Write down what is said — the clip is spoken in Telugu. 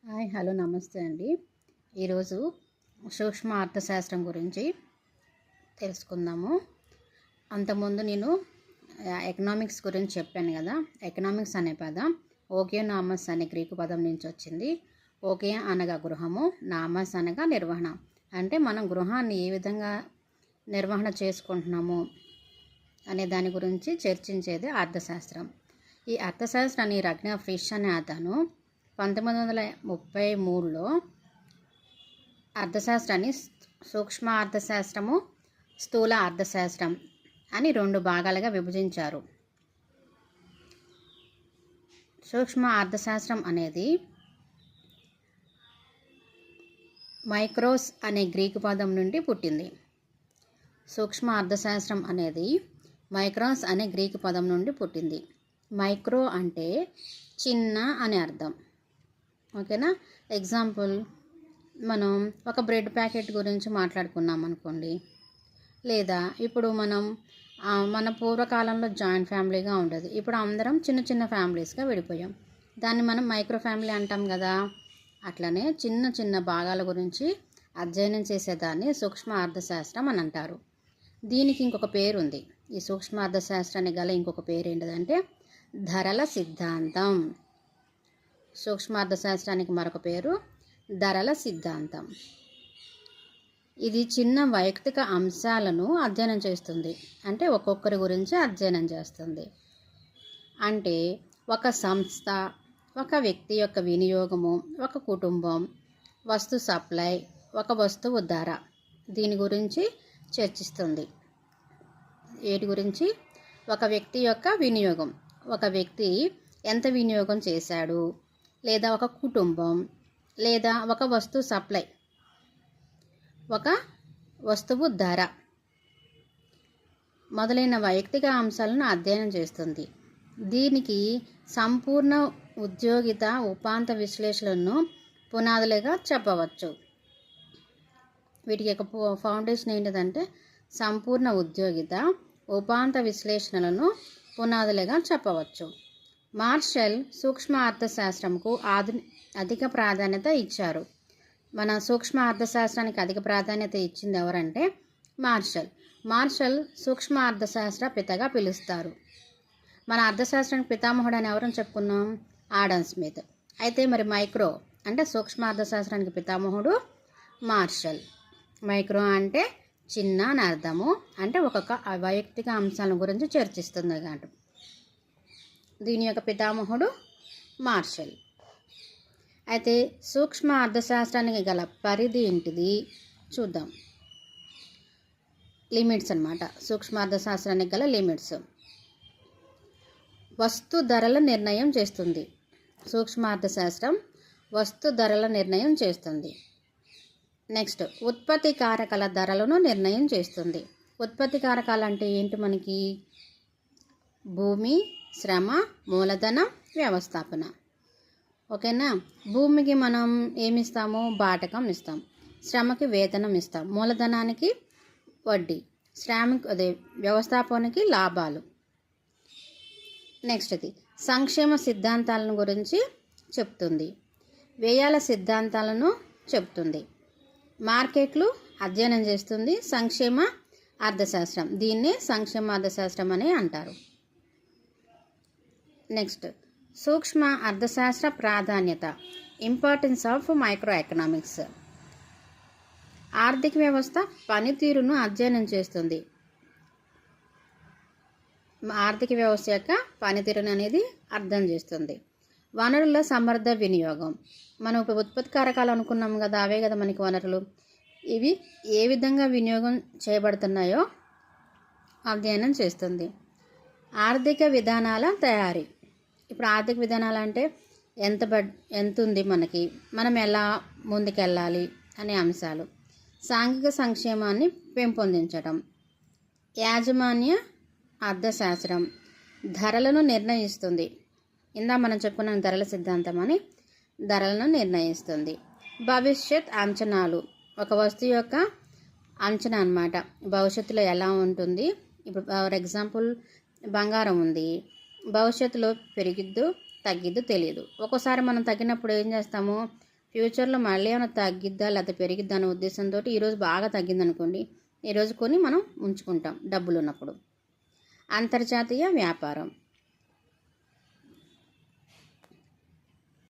హాయ్ హలో నమస్తే అండి. ఈరోజు సూక్ష్మ అర్థశాస్త్రం గురించి తెలుసుకుందాము. అంతకుముందు నేను ఎకనామిక్స్ గురించి చెప్పాను కదా. ఎకనామిక్స్ అనే పదం ఓకియోనామస్ అనే గ్రీకు పదం నుంచి వచ్చింది. ఓకియా అనగా గృహము, నామస్ అనగా నిర్వహణ. అంటే మనం గృహాన్ని ఏ విధంగా నిర్వహణ చేసుకుంటున్నాము అనే దాని గురించి చర్చించేది అర్థశాస్త్రం. ఈ అర్థశాస్త్రాన్ని రగ్నా ఫిష్ అనే అతను 1933లో అర్థశాస్త్రాన్ని సూక్ష్మ అర్థశాస్త్రము, స్థూల అర్థశాస్త్రం అని 2 భాగాలుగా విభజించారు. సూక్ష్మ అర్థశాస్త్రం అనేది మైక్రోస్ అనే గ్రీకు పదం నుండి పుట్టింది. సూక్ష్మ అర్థశాస్త్రం అనేది మైక్రోస్ అనే గ్రీకు పదం నుండి పుట్టింది. మైక్రో అంటే చిన్న అని అర్థం. ఓకేనా. ఎగ్జాంపుల్, మనం ఒక బ్రెడ్ ప్యాకెట్ గురించి మాట్లాడుకున్నాం అనుకోండి. లేదా ఇప్పుడు మన పూర్వకాలంలో జాయింట్ ఫ్యామిలీగా ఉండేది. ఇప్పుడు అందరం చిన్న చిన్న ఫ్యామిలీస్గా విడిపోయాం. దాన్ని మనం మైక్రో ఫ్యామిలీ అంటాం కదా. అట్లనే చిన్న చిన్న భాగాల గురించి అధ్యయనం చేసేదాన్ని సూక్ష్మ అర్థశాస్త్రం అని అంటారు. దీనికి ఇంకొక పేరు ఉంది. ఈ సూక్ష్మ అర్థశాస్త్రానికి గల ఇంకొక పేరు ఏంటిదంటే ధరల సిద్ధాంతం. సూక్ష్మ అర్థశాస్త్రానికి మరొక పేరు ధరల సిద్ధాంతం. ఇది చిన్న వైయక్తిక అంశాలను అధ్యయనం చేస్తుంది. అంటే ఒక్కొక్కరి గురించి అధ్యయనం చేస్తుంది. అంటే ఒక సంస్థ, ఒక వ్యక్తి యొక్క వినియోగము, ఒక కుటుంబం, వస్తు సప్లై, ఒక వస్తువు ధర, దీని గురించి చర్చిస్తుంది. ఏటి గురించి? ఒక వ్యక్తి యొక్క వినియోగం, ఒక వ్యక్తి ఎంత వినియోగం చేశాడు, లేదా ఒక కుటుంబం, లేదా ఒక వస్తువు సప్లై, ఒక వస్తువు ధర మొదలైన వైయక్తిక అంశాలను అధ్యయనం చేస్తుంది. దీనికి సంపూర్ణ ఉద్యోగిత ఉపాంత విశ్లేషణలను పునాదులుగా చెప్పవచ్చు. వీటికి ఒక ఫౌండేషన్ ఏంటిదంటే సంపూర్ణ ఉద్యోగిత ఉపాంత విశ్లేషణలను పునాదులుగా చెప్పవచ్చు. మార్షల్ సూక్ష్మ అర్థశాస్త్రంకు అధిక ప్రాధాన్యత ఇచ్చారు. మన సూక్ష్మ అర్థశాస్త్రానికి అధిక ప్రాధాన్యత ఇచ్చింది ఎవరంటే మార్షల్ సూక్ష్మ అర్థశాస్త్ర పితగా పిలుస్తారు. మన అర్థశాస్త్రానికి పితామహుడు అని ఎవరని చెప్పుకున్నాం? Adam Smith. అయితే మరి మైక్రో అంటే సూక్ష్మ అర్థశాస్త్రానికి పితామహుడు మార్షల్. మైక్రో అంటే చిన్న అని అర్థము. అంటే ఒక్కొక్క వైయక్తిక అంశాల గురించి చర్చిస్తుంది కాబట్టి దీని యొక్క పితామహుడు మార్షల్. అయితే సూక్ష్మ అర్థశాస్త్రానికి గల పరిధి ఏంటిది చూద్దాం. లిమిట్స్ అన్నమాట. సూక్ష్మ అర్థశాస్త్రానికి గల లిమిట్స్. వస్తు ధరల నిర్ణయం చేస్తుంది. సూక్ష్మ అర్థశాస్త్రం వస్తు ధరల నిర్ణయం చేస్తుంది. నెక్స్ట్, ఉత్పత్తి కారకాల ధరలను నిర్ణయం చేస్తుంది. ఉత్పత్తి కారకాలు అంటే ఏంటి? మనకి భూమి, శ్రమ, మూలధనం, వ్యవస్థాపన. ఓకేనా. భూమికి మనం ఏమిస్తాము? బాటకం ఇస్తాం. శ్రమకి వేతనం ఇస్తాం. మూలధనానికి వడ్డీ. వ్యవస్థాపనకి లాభాలు. నెక్స్ట్, ఇది సంక్షేమ సిద్ధాంతాలను గురించి చెప్తుంది. వ్యయాల సిద్ధాంతాలను చెప్తుంది. మార్కెట్లు అధ్యయనం చేస్తుంది. సంక్షేమ అర్థశాస్త్రం, దీన్నే సంక్షేమ అర్థశాస్త్రం అని అంటారు. నెక్స్ట్, సూక్ష్మ అర్థశాస్త్ర ప్రాధాన్యత, ఇంపార్టెన్స్ ఆఫ్ మైక్రో ఎకనామిక్స్. ఆర్థిక వ్యవస్థ పనితీరును అధ్యయనం చేస్తుంది. ఆర్థిక వ్యవస్థ యొక్క పనితీరును అనేది అర్థం చేస్తుంది. వనరుల సమర్థ వినియోగం. మనం ఇప్పుడు ఉత్పత్తి కారకాలు అనుకున్నాం కదా, అవే కదా మనకి వనరులు. ఇవి ఏ విధంగా వినియోగం చేయబడుతున్నాయో అధ్యయనం చేస్తుంది. ఆర్థిక విధానాల తయారీ. ఇప్పుడు ఆర్థిక విధానాలు అంటే ఎంత ఉంది మనకి, మనం ఎలా ముందుకెళ్ళాలి అనే అంశాలు. సాంఘిక సంక్షేమాన్ని పెంపొందించడం. యాజమాన్య అర్థశాస్త్రం ధరలను నిర్ణయిస్తుంది. మనం చెప్పుకున్న ధరల సిద్ధాంతం అని ధరలను నిర్ణయిస్తుంది. భవిష్యత్ అంచనాలు, ఒక వస్తువు యొక్క అంచనా అన్నమాట. భవిష్యత్తులో ఎలా ఉంటుంది. ఇప్పుడు ఫర్ ఎగ్జాంపుల్ బంగారం ఉంది, భవిష్యత్తులో పెరిగిద్దు తగ్గిద్దు తెలియదు. ఒక్కోసారి మనం తగ్గినప్పుడు ఏం చేస్తాము? ఫ్యూచర్లో మళ్ళీ ఏమైనా తగ్గిద్దా లేకపోతే పెరిగిద్దా అనే ఉద్దేశంతో ఈరోజు బాగా తగ్గిందనుకోండి, ఈరోజు కొని మనం ఉంచుకుంటాం డబ్బులు ఉన్నప్పుడు. అంతర్జాతీయ వ్యాపారం.